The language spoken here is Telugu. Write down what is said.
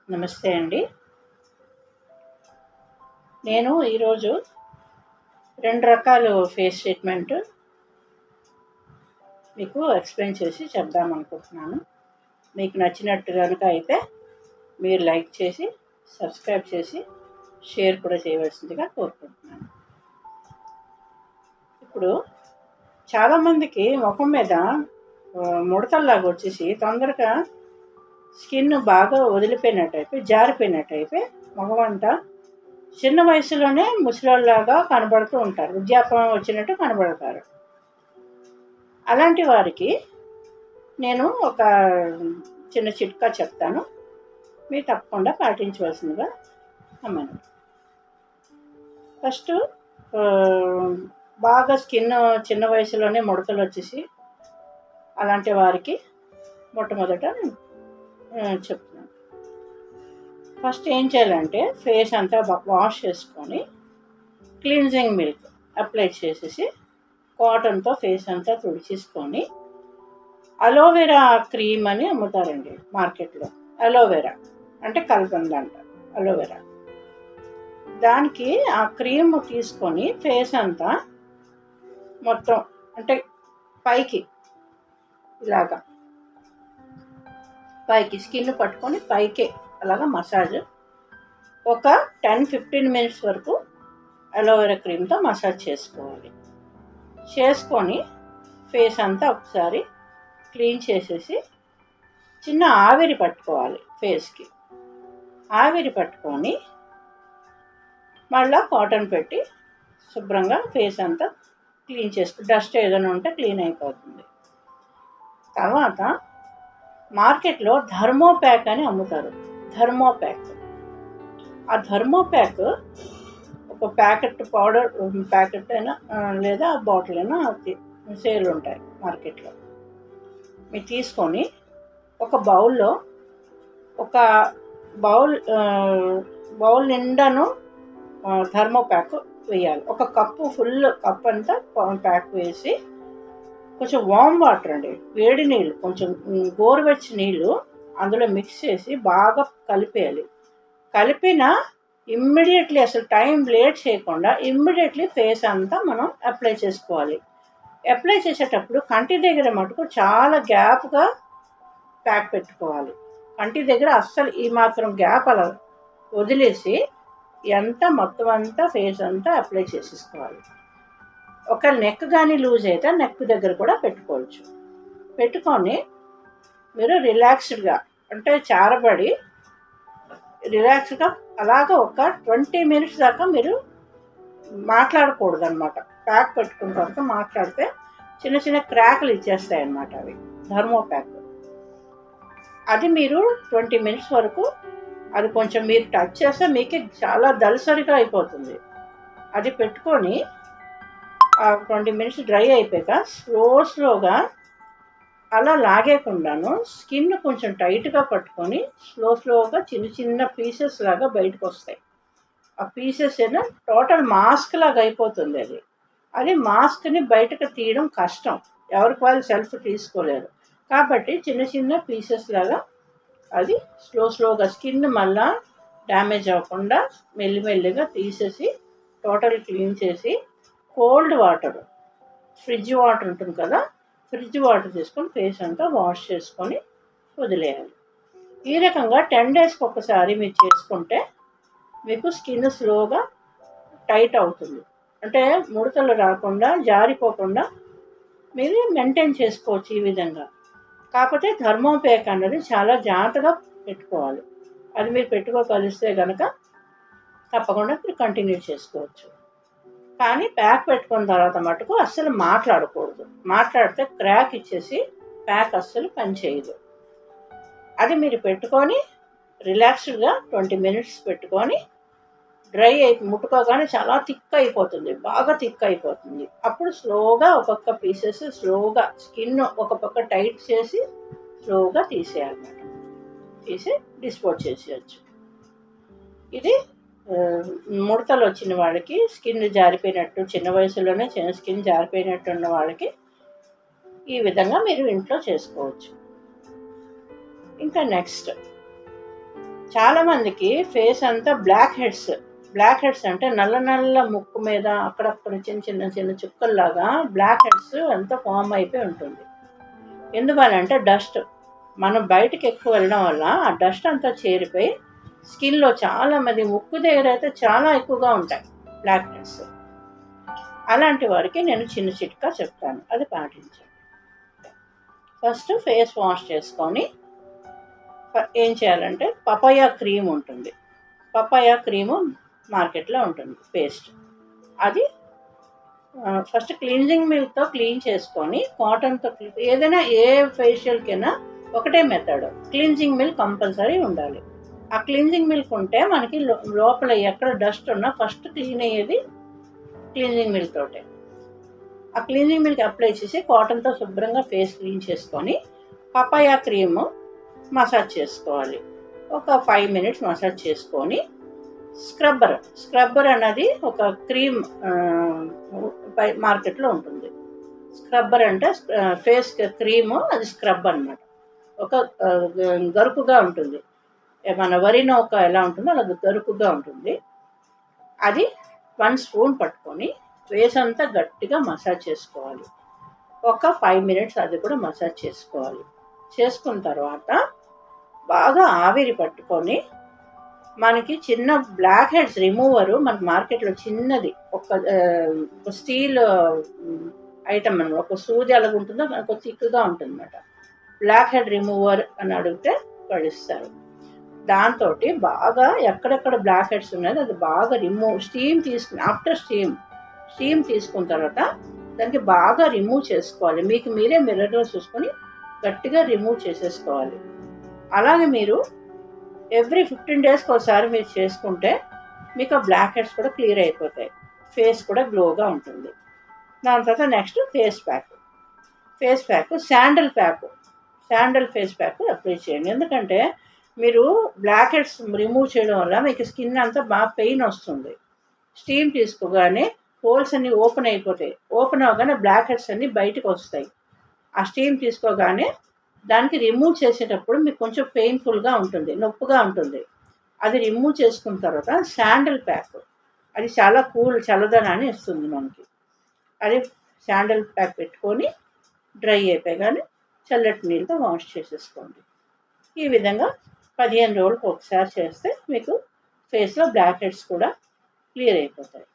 నమస్తే అండి. నేను ఈరోజు 2 రకాలు ఫేస్ ట్రీట్మెంట్ మీకు ఎక్స్‌ప్లెయిన్ చేసి చెప్దామనుకుంటున్నాను. మీకు నచ్చినట్టు గనుక అయితే మీరు లైక్ చేసి, సబ్స్క్రైబ్ చేసి, షేర్ కూడా చేయవలసిందిగా కోరుకుంటున్నాను. ఇప్పుడు చాలామందికి మొహం మీద ముడతల్లాగా వచ్చేసి తొందరగా స్కిన్ బాగా వదిలిపోయినట్టయిపోయి, జారిపోయినట్టయిపోయి మొహమంతా చిన్న వయసులోనే ముసలోళ్ళలాగా కనబడుతూ ఉంటారు. వృద్ధాప్యం వచ్చినట్టు కనబడతారు. అలాంటి వారికి నేను ఒక చిన్న చిట్కా చెప్తాను. మీరు తప్పకుండా పాటించవలసిందిగా అమ్మను. ఫస్ట్ బాగా స్కిన్ చిన్న వయసులోనే ముడతలు వచ్చేసి అలాంటి వారికి మొట్టమొదట చెప్తున్నాను. ఫస్ట్ ఏం చేయాలంటే ఫేస్ అంతా వాష్ చేసుకొని క్లీన్జింగ్ మిల్క్ అప్లై చేసేసి కాటన్తో ఫేస్ అంతా తుడిచేసుకొని అలోవెరా క్రీమ్ అని అమ్ముతారండి మార్కెట్లో. అలోవెరా అంటే కలబంద అంటారు అలోవెరా. దానికి ఆ క్రీమ్ తీసుకొని ఫేస్ అంతా మొత్తం అంటే పైకి ఇలాగా పైకి స్కిన్ పట్టుకొని పైకే అలాగా మసాజ్ ఒక 10-15 మినిట్స్ వరకు అలోవెరా క్రీమ్తో మసాజ్ చేసుకోవాలి. చేసుకొని ఫేస్ అంతా ఒకసారి క్లీన్ చేసేసి చిన్న ఆవిరి పట్టుకోవాలి ఫేస్కి. ఆవిరి పట్టుకొని మళ్ళీ కాటన్ పెట్టి శుభ్రంగా ఫేస్ అంతా క్లీన్ చేసుకో. డస్ట్ ఏదైనా ఉంటే క్లీన్ అయిపోతుంది. తర్వాత మార్కెట్లో థర్మోప్యాక్ అని అమ్ముతారు. థర్మోప్యాక్. ఆ థర్మోప్యాక్ ఒక ప్యాకెట్ పౌడర్ ప్యాకెట్ అయినా లేదా బాటిల్ అయినా సేల్ ఉంటాయి మార్కెట్లో. మీరు తీసుకొని ఒక బౌల్లో ఒక బౌల్ నిండాను థర్మోప్యాక్ వేయాలి. ఒక కప్పు ఫుల్ కప్ అంతా ప్యాక్ వేసి కొంచెం వామ్ వాటర్ అండి, వేడి నీళ్ళు, కొంచెం గోరువెచ్చ నీళ్ళు అందులో మిక్స్ చేసి బాగా కలిపేయాలి. కలిపిన ఇమ్మీడియట్లీ అసలు టైం లేట్ చేయకుండా ఇమ్మీడియట్లీ ఫేస్ అంతా మనం అప్లై చేసుకోవాలి. అప్లై చేసేటప్పుడు కంటి దగ్గర మటుకు చాలా గ్యాప్గా ప్యాక్ పెట్టుకోవాలి. కంటి దగ్గర అస్సలు ఈ మాత్రం గ్యాప్ అలా వదిలేసి మొత్తం అంతా ఫేస్ అంతా అప్లై చేసేసుకోవాలి. ఒక నెక్ కానీ లూజ్ అయితే నెక్ దగ్గర కూడా పెట్టుకోవచ్చు. పెట్టుకొని మీరు రిలాక్స్డ్గా అంటే చారబడి రిలాక్స్గా అలాగా ఒక 20 మినిట్స్ దాకా మీరు మాట్లాడకూడదు అనమాట. ప్యాక్ పెట్టుకున్న తర్వాత మాట్లాడితే చిన్న చిన్న క్రాకులు ఇచ్చేస్తాయి అన్నమాట అవి థర్మోప్యాక్. అది మీరు 20 మినిట్స్ వరకు అది కొంచెం మీరు టచ్ చేస్తే మీకు చాలా దళసరిగా అయిపోతుంది. అది పెట్టుకొని 20 మినిట్స్ డ్రై అయిపోయాక స్లోగా అలా లాగేకుండాను స్కిన్ కొంచెం టైట్గా పట్టుకొని స్లోగా చిన్న పీసెస్ లాగా బయటకు వస్తాయి. ఆ పీసెస్ ఏమో టోటల్ మాస్క్ లాగా అయిపోతుంది. అది మాస్క్ని బయటకు తీయడం కష్టం, ఎవరికి వాళ్ళు సెల్ఫ్ తీసుకోలేరు. కాబట్టి చిన్న పీసెస్ లాగా అది స్లోగా స్కిన్ మళ్ళా డ్యామేజ్ అవ్వకుండా మెల్లిమెల్లిగా తీసేసి టోటల్ క్లీన్ చేసి కోల్డ్ వాటర్, ఫ్రిడ్జ్ వాటర్ ఉంటుంది కదా, ఫ్రిడ్జ్ వాటర్ తీసుకొని ఫేస్ అంతా వాష్ చేసుకొని వదిలేయాలి. ఈ రకంగా 10 డేస్కి ఒకసారి మీరు చేసుకుంటే మీకు స్కిన్ స్లోగా టైట్ అవుతుంది. అంటే ముడతలు రాకుండా జారిపోకుండా మీరు మెయింటైన్ చేసుకోవచ్చు ఈ విధంగా. కాకపోతే థర్మోప్యాక్ అన్నది చాలా జాగ్రత్తగా పెట్టుకోవాలి. అది మీరు పెట్టుకోగలిస్తే కనుక తప్పకుండా మీరు కంటిన్యూ చేసుకోవచ్చు. కానీ ప్యాక్ పెట్టుకున్న తర్వాత మటుకు అస్సలు మాట్లాడకూడదు. మాట్లాడితే క్రాక్ ఇచ్చేసి ప్యాక్ అస్సలు పనిచేయదు. అది మీరు పెట్టుకొని రిలాక్స్డ్గా 20 మినిట్స్ పెట్టుకొని డ్రై ముట్టుకోగానే చాలా థిక్ అయిపోతుంది, బాగా థిక్ అయిపోతుంది. అప్పుడు స్లోగా ఒక్కొక్క పీసెస్ స్లోగా స్కిన్ ఒక పక్క టైట్ చేసి స్లోగా తీసేయాలన్నమాట. తీసి డిస్పోజ్ చేసేయచ్చు. ఇది ముడతలు వచ్చిన వాళ్ళకి, స్కిన్ జారిపోయినట్టు చిన్న వయసులోనే స్కిన్ జారిపోయినట్టు ఉన్న వాళ్ళకి ఈ విధంగా మీరు ఇంట్లో చేసుకోవచ్చు. ఇంకా నెక్స్ట్ చాలామందికి ఫేస్ అంతా బ్లాక్ హెడ్స్ అంటే నల్ల నల్ల ముక్కు మీద అక్కడక్కడ చిన్న చిన్న చిన్న చుక్కల్లాగా బ్లాక్ హెడ్స్ అంతా ఫామ్ అయిపోయి ఉంటుంది. ఎందువల్లంటే డస్ట్, మనం బయటకు ఎక్కువ వెళ్ళడం వల్ల ఆ డస్ట్ అంతా చేరిపోయి స్కిన్లో చాలామంది ముక్కు దగ్గర అయితే చాలా ఎక్కువగా ఉంటాయి బ్లాక్ హెడ్స్. అలాంటి వారికి నేను చిన్న చిట్కా చెప్తాను, అది పాటించండి. ఫస్ట్ ఫేస్ వాష్ చేసుకొని ఏం చేయాలంటే పపాయ క్రీమ్ ఉంటుంది, పపాయ క్రీము మార్కెట్లో ఉంటుంది పేస్ట్. అది ఫస్ట్ క్లీన్జింగ్ మిల్క్తో క్లీన్ చేసుకొని కాటన్తో ఏదైనా ఏ ఫేషియల్కైనా ఒకటే మెథడ్, క్లీన్జింగ్ మిల్క్ కంపల్సరీ ఉండాలి. ఆ క్లీన్జింగ్ మిల్క్ ఉంటే మనకి లోపల ఎక్కడ డస్ట్ ఉన్నా ఫస్ట్ క్లీన్ అయ్యేది క్లీన్జింగ్ మిల్క్ తోటే. ఆ క్లీన్జింగ్ మిల్క్ అప్లై చేసి కాటన్తో శుభ్రంగా ఫేస్ క్లీన్ చేసుకొని పపాయ క్రీమ్ మసాజ్ చేసుకోవాలి. ఒక 5 మినిట్స్ మసాజ్ చేసుకొని స్క్రబ్బర్ అన్నది ఒక క్రీమ్ మార్కెట్లో ఉంటుంది. స్క్రబ్బర్ అంటే ఫేస్ క్రీము, అది స్క్రబ్ అన్నమాట. ఒక గరుకుగా ఉంటుంది, మన వరి నౌక ఎలా ఉంటుందో అలా గరుకుగా ఉంటుంది. అది 1 స్పూన్ పట్టుకొని ఫేస్ అంతా గట్టిగా మసాజ్ చేసుకోవాలి. ఒక 5 మినిట్స్ అది కూడా మసాజ్ చేసుకోవాలి. చేసుకున్న తర్వాత బాగా ఆవిరి పట్టుకొని మనకి చిన్న బ్లాక్ హెడ్స్ రిమూవరు మనకి మార్కెట్లో చిన్నది ఒక స్టీల్ ఐటమ్ అనమాట, ఒక సూది అలాగ ఉంటుందో మనకు థిక్గా ఉంటుంది అన్నమాట. బ్లాక్ హెడ్ రిమూవర్ అని అడిగితే పడిస్తారు. దాంతో బాగా ఎక్కడెక్కడ బ్లాక్ హెడ్స్ ఉన్నాయో అది బాగా స్టీమ్ తీసుకుని ఆఫ్టర్ స్టీమ్ తీసుకున్న తర్వాత దానికి బాగా రిమూవ్ చేసుకోవాలి. మీకు మీరే మిర్రర్లో చూసుకొని గట్టిగా రిమూవ్ చేసేసుకోవాలి. అలాగే మీరు ఎవ్రీ 15 డేస్కి ఒకసారి మీరు చేసుకుంటే మీకు ఆ బ్లాక్ హెడ్స్ కూడా క్లియర్ అయిపోతాయి, ఫేస్ కూడా గ్లోగా ఉంటుంది. దాని తర్వాత next face pack sandal face pack apply చేయండి. ఎందుకంటే మీరు బ్లాక్ హెడ్స్ రిమూవ్ చేయడం వల్ల మీకు స్కిన్ అంతా బాగా పెయిన్ వస్తుంది. స్టీమ్ తీసుకోగానే హోల్స్ అన్నీ ఓపెన్ అయిపోతాయి, ఓపెన్ అవగానే బ్లాక్ హెడ్స్ అన్నీ బయటకు వస్తాయి. ఆ స్టీమ్ తీసుకోగానే దానికి రిమూవ్ చేసేటప్పుడు మీకు కొంచెం పెయిన్ఫుల్గా ఉంటుంది, నొప్పిగా ఉంటుంది. అది రిమూవ్ చేసుకున్న తర్వాత శాండల్ ప్యాక్, అది చాలా చల్లదనాన్ని ఇస్తుంది మనకి. అది శాండల్ ప్యాక్ పెట్టుకొని డ్రై అయిపోయాగానే చల్లటి నీళ్ళతో వాష్ చేసేసుకోండి. ఈ విధంగా 15 రోజులకు ఒకసారి చేస్తే మీకు ఫేస్లో బ్లాక్ హెడ్స్ కూడా క్లియర్ అయిపోతాయి.